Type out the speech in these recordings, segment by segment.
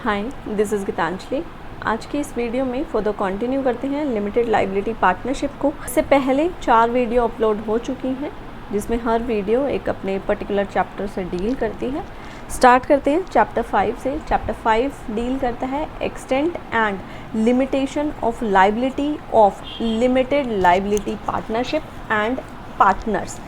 Hi, this is Geetanjali. आज की इस वीडियो में फर्दर कंटिन्यू करते हैं लिमिटेड लायबिलिटी पार्टनरशिप को। इससे पहले 4 वीडियो अपलोड हो चुकी हैं जिसमें हर वीडियो एक अपने पर्टिकुलर चैप्टर से डील करती है। स्टार्ट करते हैं चैप्टर 5 से। चैप्टर 5 डील करता है extent and limitation of liability of limited liability partnership and partners.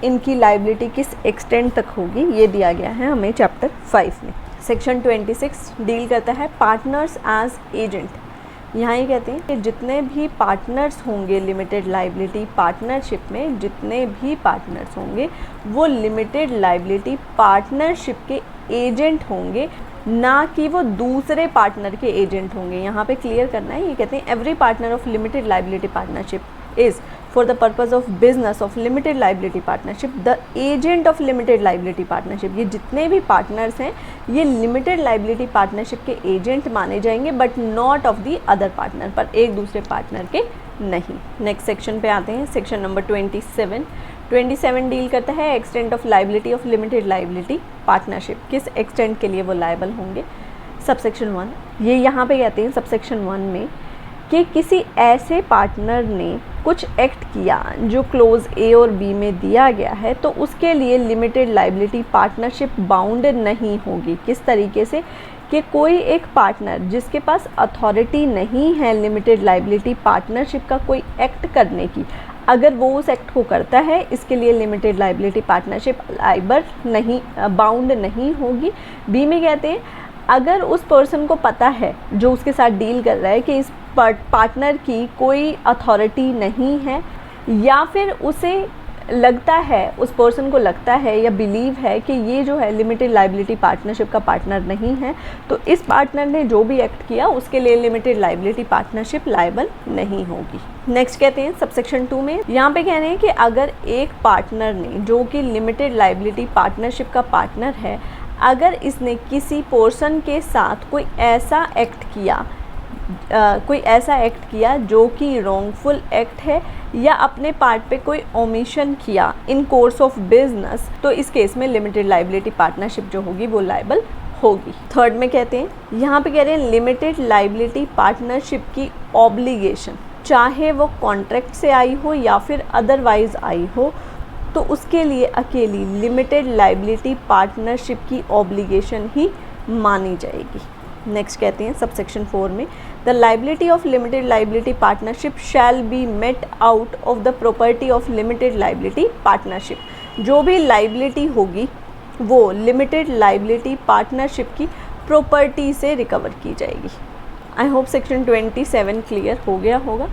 इनकी लायबिलिटी किस एक्सटेंट तक होगी ये दिया गया है हमें चैप्टर 5 में। सेक्शन 26 डील करता है पार्टनर्स एज एजेंट। यहाँ ये कहते हैं कि जितने भी पार्टनर्स होंगे लिमिटेड लायबिलिटी पार्टनरशिप में, जितने भी पार्टनर्स होंगे वो लिमिटेड लायबिलिटी पार्टनरशिप के एजेंट होंगे, ना कि वो दूसरे पार्टनर के एजेंट होंगे। यहाँ पे क्लियर करना है, ये कहते हैं every partner of limited liability partnership is for the purpose of business of limited liability partnership the agent of limited liability partnership। ये जितने भी पार्टनर्स हैं ये लिमिटेड लायबिलिटी पार्टनरशिप के एजेंट माने जाएंगे but not of the other partner, पर एक दूसरे पार्टनर के नहीं। नेक्स्ट सेक्शन पे आते हैं, सेक्शन नंबर 27 डील करता है extent of liability of limited liability partnership. किस एक्सटेंट के लिए वो लायबल होंगे। सबसेक्शन 1 ये यहाँ पे कहते हैं सबसेक्शन 1 में कि किसी ऐसे पार्टनर ने कुछ एक्ट किया जो क्लोज ए और बी में दिया गया है तो उसके लिए लिमिटेड लायबिलिटी पार्टनरशिप बाउंड नहीं होगी। किस तरीके से कि कोई एक पार्टनर जिसके पास अथॉरिटी नहीं है लिमिटेड लायबिलिटी पार्टनरशिप का कोई एक्ट करने की, अगर वो उस एक्ट को करता है इसके लिए लिमिटेड लायबिलिटी पार्टनरशिप लायबल नहीं, बाउंड नहीं होगी। बी में कहते हैं अगर उस पर्सन को पता है जो उसके साथ डील कर रहा है कि इस पार्टनर की कोई अथॉरिटी नहीं है, या फिर उसे लगता है, उस पर्सन को लगता है या बिलीव है कि ये जो है लिमिटेड लायबिलिटी पार्टनरशिप का पार्टनर नहीं है, तो इस पार्टनर ने जो भी एक्ट किया उसके लिए लिमिटेड लायबिलिटी पार्टनरशिप लायबल नहीं होगी। नेक्स्ट कहते हैं सबसेक्शन 2 में, यहाँ पे कह रहे हैं कि अगर एक पार्टनर ने जो कि लिमिटेड लायबिलिटी पार्टनरशिप का पार्टनर है, अगर इसने किसी पर्सन के साथ कोई ऐसा एक्ट किया जो कि रॉन्गफुल एक्ट है या अपने पार्ट पे कोई ओमिशन किया इन कोर्स ऑफ बिजनेस, तो इस केस में लिमिटेड लायबिलिटी पार्टनरशिप जो होगी वो लायबल होगी। थर्ड में कहते हैं, यहाँ पे कह रहे हैं लिमिटेड लायबिलिटी पार्टनरशिप की ऑब्लिगेशन, चाहे वो कॉन्ट्रैक्ट से आई हो या फिर अदरवाइज आई हो, तो उसके लिए अकेली लिमिटेड लायबिलिटी पार्टनरशिप की ऑब्लिगेशन ही मानी जाएगी। नेक्स्ट कहते हैं सबसेक्शन 4 में, the liability of limited liability partnership shall be met out of the property of limited liability partnership. जो भी लायबिलिटी होगी वो लिमिटेड लायबिलिटी पार्टनरशिप की प्रॉपर्टी से रिकवर की जाएगी। आई होप सेक्शन 27 क्लियर हो गया होगा।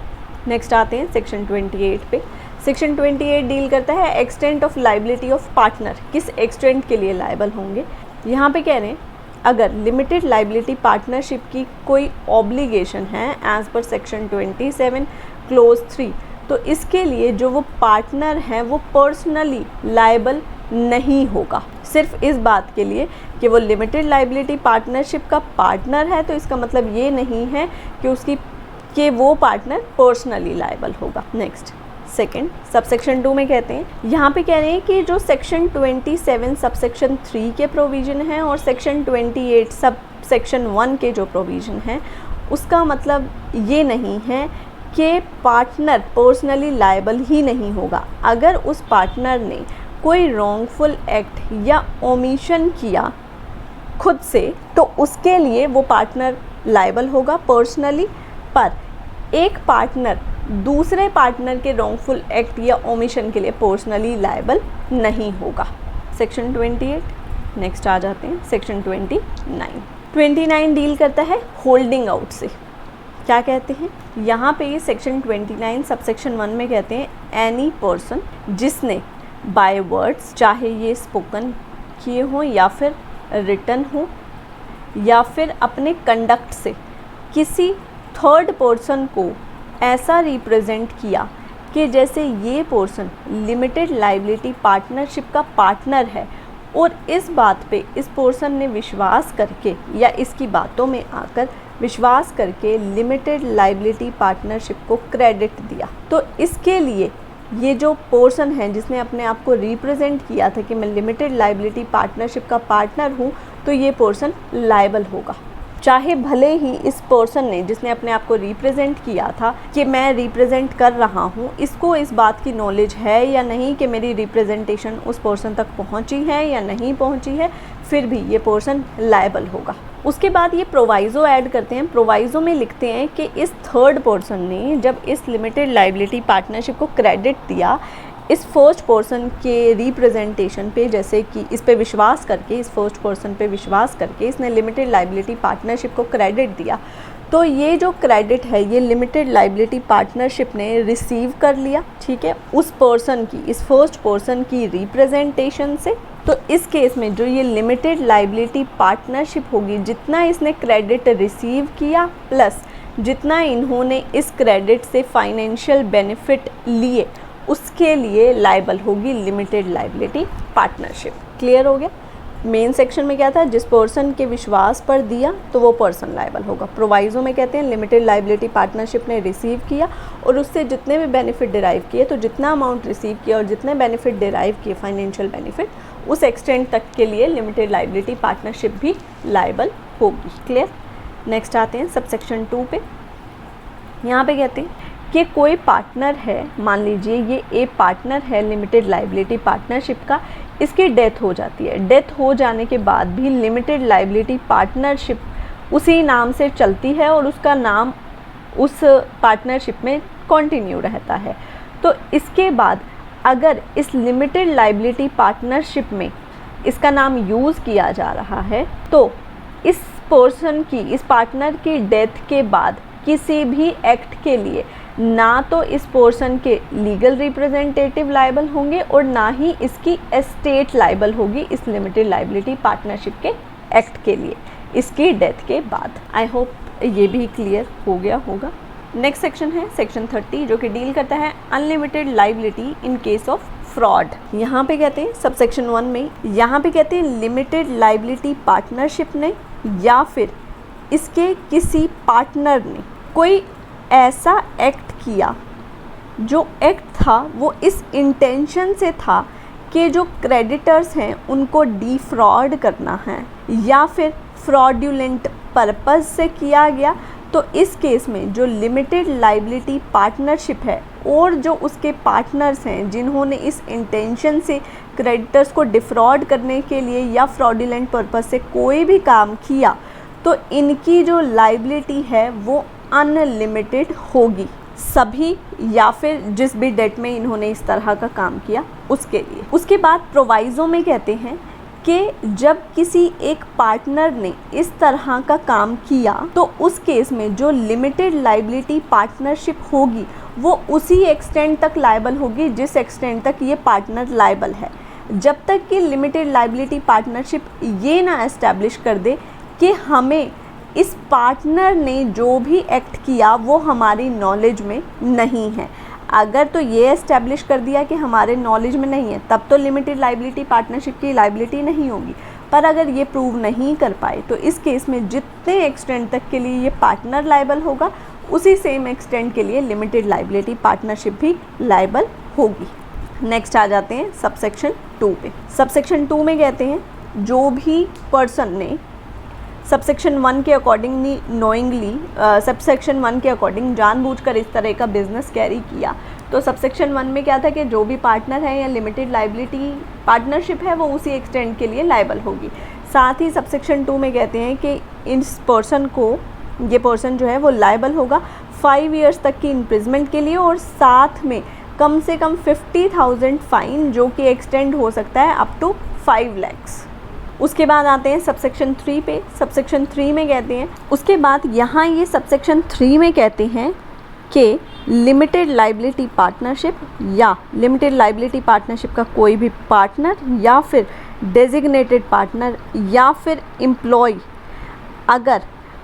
नेक्स्ट आते हैं सेक्शन 28 पे। सेक्शन 28 डील करता है extent of liability of partner, किस एक्सटेंट के लिए लायबल होंगे। यहाँ पे कह रहे हैं अगर लिमिटेड लायबिलिटी पार्टनरशिप की कोई ऑब्लिगेशन है एज पर सेक्शन 27 क्लोज 3, तो इसके लिए जो वो पार्टनर हैं वो पर्सनली लायबल नहीं होगा। सिर्फ इस बात के लिए कि वो लिमिटेड लायबिलिटी पार्टनरशिप का पार्टनर है, तो इसका मतलब ये नहीं है कि वो पार्टनर पर्सनली लायबल होगा। नेक्स्ट सेकेंड सबसेक्शन 2 में कहते हैं, यहाँ पे कह रहे हैं कि जो सेक्शन 27 सबसेक्शन 3 के प्रोविज़न हैं और सेक्शन 28 सबसेक्शन 1 के जो प्रोविज़न हैं उसका मतलब ये नहीं है कि पार्टनर पर्सनली लायबल ही नहीं होगा। अगर उस पार्टनर ने कोई रॉन्गफुल एक्ट या ओमिशन किया खुद से तो उसके लिए वो पार्टनर लायबल होगा पर्सनली, पर एक पार्टनर दूसरे पार्टनर के रॉन्गफुल एक्ट या ओमिशन के लिए पर्सनली लायबल नहीं होगा। सेक्शन 28। नेक्स्ट आ जाते हैं सेक्शन 29 डील करता है होल्डिंग आउट से। क्या कहते हैं यहाँ पे, ये सेक्शन 29 सबसेक्शन 1 में कहते हैं एनी पर्सन जिसने बाय वर्ड्स, चाहे ये स्पोकन किए हों या फिर रिटन हो या फिर अपने कंडक्ट से किसी थर्ड पर्सन को ऐसा रिप्रेजेंट किया कि जैसे ये पर्सन लिमिटेड लायबिलिटी पार्टनरशिप का पार्टनर है और इस बात पे इस पर्सन ने विश्वास करके या इसकी बातों में आकर विश्वास करके लिमिटेड लायबिलिटी पार्टनरशिप को क्रेडिट दिया, तो इसके लिए ये जो पर्सन है जिसने अपने आप को रिप्रेजेंट किया था कि मैं लिमिटेड लायबिलिटी पार्टनरशिप का पार्टनर हूँ, तो ये पर्सन लायबल होगा। चाहे भले ही इस पर्सन ने, जिसने अपने आप को रिप्रेजेंट किया था कि मैं रिप्रेजेंट कर रहा हूँ, इसको इस बात की नॉलेज है या नहीं कि मेरी रिप्रेजेंटेशन उस पर्सन तक पहुँची है या नहीं पहुँची है, फिर भी ये पर्सन लायबल होगा। उसके बाद ये प्रोवाइज़ो ऐड करते हैं। प्रोवाइज़ो में लिखते हैं कि इस थर्ड पर्सन ने जब इस लिमिटेड लायबिलिटी पार्टनरशिप को क्रेडिट दिया, इस फर्स्ट पर्सन के रिप्रेजेंटेशन पे, जैसे कि इस पे विश्वास करके, इस फर्स्ट पर्सन पे विश्वास करके इसने लिमिटेड लायबिलिटी पार्टनरशिप को क्रेडिट दिया, तो ये जो क्रेडिट है ये लिमिटेड लायबिलिटी पार्टनरशिप ने रिसीव कर लिया, ठीक है, उस पर्सन की, इस फर्स्ट पर्सन की रिप्रेजेंटेशन से। तो इस केस में जो ये लिमिटेड लायबिलिटी पार्टनरशिप होगी, जितना इसने क्रेडिट रिसीव किया प्लस जितना इन्होंने इस क्रेडिट से फाइनेंशियल बेनिफिट लिए, उसके लिए लायबल होगी लिमिटेड लायबिलिटी पार्टनरशिप। क्लियर हो गया? मेन सेक्शन में क्या था, जिस पर्सन के विश्वास पर दिया तो वो पर्सन लायबल होगा। प्रोवाइज़ो में कहते हैं लिमिटेड लायबिलिटी पार्टनरशिप ने रिसीव किया और उससे जितने भी बेनिफिट डिराइव किए, तो जितना अमाउंट रिसीव किया और जितने बेनिफिट डिराइव किए, फाइनेंशियल बेनिफिट, उस एक्सटेंट तक के लिए लिमिटेड लायबिलिटी पार्टनरशिप भी लायबल होगी। क्लियर? नेक्स्ट आते हैं सबसेक्शन 2 पे। यहाँ पे कहते हैं कि कोई पार्टनर है, मान लीजिए ये ए पार्टनर है लिमिटेड लायबिलिटी पार्टनरशिप का, इसकी डेथ हो जाती है। डेथ हो जाने के बाद भी लिमिटेड लायबिलिटी पार्टनरशिप उसी नाम से चलती है और उसका नाम उस पार्टनरशिप में कंटिन्यू रहता है। तो इसके बाद अगर इस लिमिटेड लायबिलिटी पार्टनरशिप में इसका नाम यूज़ किया जा रहा है, तो इस पर्सन की, इस पार्टनर की डेथ के बाद किसी भी एक्ट के लिए ना तो इस पर्सन के लीगल रिप्रेजेंटेटिव लायबल होंगे और ना ही इसकी एस्टेट लायबल होगी इस लिमिटेड लायबिलिटी पार्टनरशिप के एक्ट के लिए इसकी डेथ के बाद। आई होप ये भी क्लियर हो गया होगा। नेक्स्ट सेक्शन है सेक्शन 30, जो कि डील करता है unlimited liability in case of fraud. यहाँ पे कहते हैं सबसेक्शन 1 में, यहाँ पे कहते हैं लिमिटेड लायबिलिटी पार्टनरशिप ने या फिर इसके किसी पार्टनर ने कोई ऐसा एक्ट किया, जो एक्ट था वो इस इंटेंशन से था कि जो क्रेडिटर्स हैं उनको डिफ्रॉड करना है या फिर फ्रॉड्यूलेंट पर्पस से किया गया, तो इस केस में जो लिमिटेड लायबिलिटी पार्टनरशिप है और जो उसके पार्टनर्स हैं जिन्होंने इस इंटेंशन से क्रेडिटर्स को डिफ्रॉड करने के लिए या फ्रॉड्यूलेंट पर्पस से कोई भी काम किया, तो इनकी जो लायबिलिटी है वो अनलिमिटेड होगी, सभी या फिर जिस भी डेट में इन्होंने इस तरह का काम किया उसके लिए। उसके बाद प्रोवाइज़ो में कहते हैं कि जब किसी एक पार्टनर ने इस तरह का काम किया, तो उस केस में जो लिमिटेड लायबिलिटी पार्टनरशिप होगी वो उसी एक्सटेंट तक लायबल होगी जिस एक्सटेंट तक ये पार्टनर लायबल है, जब तक कि लिमिटेड लायबिलिटी पार्टनरशिप ये ना एस्टैब्लिश कर दे कि हमें इस पार्टनर ने जो भी एक्ट किया वो हमारी नॉलेज में नहीं है। अगर तो ये एस्टैब्लिश कर दिया कि हमारे नॉलेज में नहीं है, तब तो लिमिटेड लायबिलिटी पार्टनरशिप की लायबिलिटी नहीं होगी। पर अगर ये प्रूव नहीं कर पाए, तो इस केस में जितने एक्सटेंट तक के लिए ये पार्टनर लायबल होगा, उसी सेम एक्सटेंट के लिए लिमिटेड लायबिलिटी पार्टनरशिप भी लायबल होगी। नेक्स्ट आ जाते हैं सबसेक्शन 2 पे। सबसेक्शन 2 में कहते हैं जो भी पर्सन ने सबसेक्शन 1 के अकॉर्डिंग नोइंगली सबसेक्शन 1 के अकॉर्डिंग जानबूझकर इस तरह का बिजनेस कैरी किया, तो सबसेक्शन 1 में क्या था कि जो भी पार्टनर है या लिमिटेड लायबिलिटी पार्टनरशिप है वो उसी एक्सटेंट के लिए लायबल होगी। साथ ही सबसेक्शन 2 में कहते हैं कि इस पर्सन को, ये पर्सन जो है वो लायबल होगा 5 इयर्स तक की इम्प्रिजमेंट के लिए और साथ में कम से कम 50,000 फाइन, जो कि एक्सटेंड हो सकता है अप टू 5 lakhs। उसके बाद आते हैं सबसेक्शन 3 पे। सबसेक्शन 3 में कहते हैं, उसके बाद यहाँ ये सबसेक्शन 3 में कहते हैं कि लिमिटेड लायबिलिटी पार्टनरशिप या लिमिटेड लायबिलिटी पार्टनरशिप का कोई भी पार्टनर या फिर डेजिग्नेटेड पार्टनर या फिर एम्प्लॉय अगर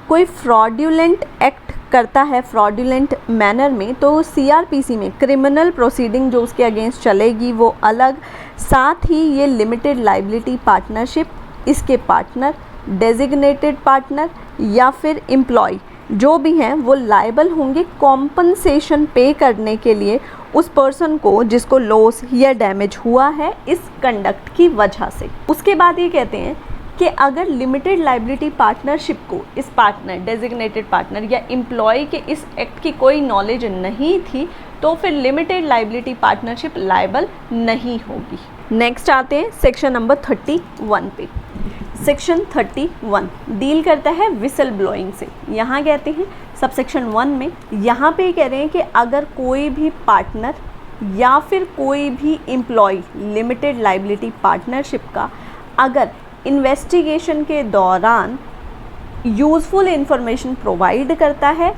कोई फ्रॉड्यूलेंट एक्ट करता है फ्रॉड्यूलेंट मैनर में, तो CRPC में क्रिमिनल प्रोसीडिंग जो उसके अगेंस्ट चलेगी वो अलग। साथ ही ये लिमिटेड लायबिलिटी पार्टनरशिप, इसके पार्टनर, डेजिग्नेटेड पार्टनर या फिर एम्प्लॉय जो भी हैं वो लायबल होंगे कॉम्पनसेशन पे करने के लिए उस पर्सन को जिसको लॉस या डैमेज हुआ है इस कंडक्ट की वजह से। उसके बाद ये कहते हैं कि अगर लिमिटेड लाइबिलिटी पार्टनरशिप को इस पार्टनर, डेजिग्नेटेड पार्टनर या एम्प्लॉय के इस एक्ट की कोई नॉलेज नहीं थी तो फिर लिमिटेड लाइबिलिटी पार्टनरशिप लायबल नहीं होगी। नेक्स्ट आते हैं सेक्शन नंबर 31 पे। सेक्शन 31 डील करता है विसल ब्लोइंग से। यहाँ कहते हैं सब सेक्शन 1 में यहाँ पे कह रहे हैं कि अगर कोई भी पार्टनर या फिर कोई भी एम्प्लॉय लिमिटेड लाइबिलिटी पार्टनरशिप का अगर इन्वेस्टिगेशन के दौरान यूज़फुल इंफॉर्मेशन प्रोवाइड करता है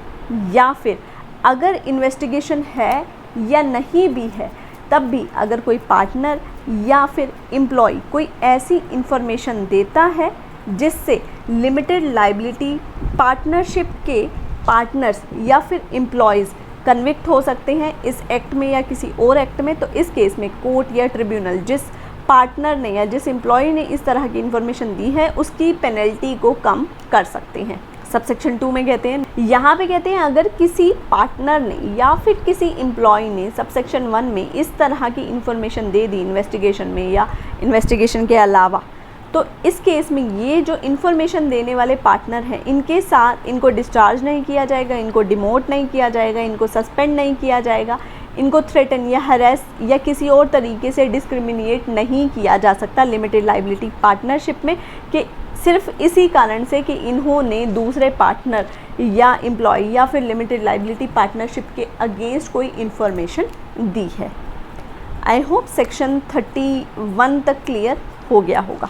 या फिर अगर इन्वेस्टिगेशन है या नहीं भी है तब भी अगर कोई पार्टनर या फिर एम्प्लॉय कोई ऐसी इंफॉर्मेशन देता है जिससे लिमिटेड लाइबिलिटी पार्टनरशिप के पार्टनर्स या फिर एम्प्लॉयज़ कन्विक्ट हो सकते हैं इस एक्ट में या किसी और एक्ट में, तो इस केस में कोर्ट या ट्रिब्यूनल जिस पार्टनर ने या जिस एम्प्लॉय ने इस तरह की इन्फॉर्मेशन दी है उसकी पेनल्टी को कम कर सकते हैं। सबसेक्शन 2 में कहते हैं, यहाँ पे कहते हैं अगर किसी पार्टनर ने या फिर किसी एम्प्लॉय ने सबसेक्शन 1 में इस तरह की इन्फॉर्मेशन दे दी इन्वेस्टिगेशन में या इन्वेस्टिगेशन के अलावा, तो इस केस में ये जो इन्फॉर्मेशन देने वाले पार्टनर हैं इनके साथ इनको डिस्चार्ज नहीं किया जाएगा, इनको डिमोट नहीं किया जाएगा, इनको सस्पेंड नहीं किया जाएगा, इनको थ्रेटन या हरेस या किसी और तरीके से डिस्क्रिमिनेट नहीं किया जा सकता लिमिटेड लाइबिलिटी पार्टनरशिप में कि सिर्फ इसी कारण से कि इन्होंने दूसरे पार्टनर या एम्प्लॉय या फिर लिमिटेड लाइबिलिटी पार्टनरशिप के अगेंस्ट कोई इन्फॉर्मेशन दी है। आई होप सेक्शन 31 तक क्लियर हो गया होगा।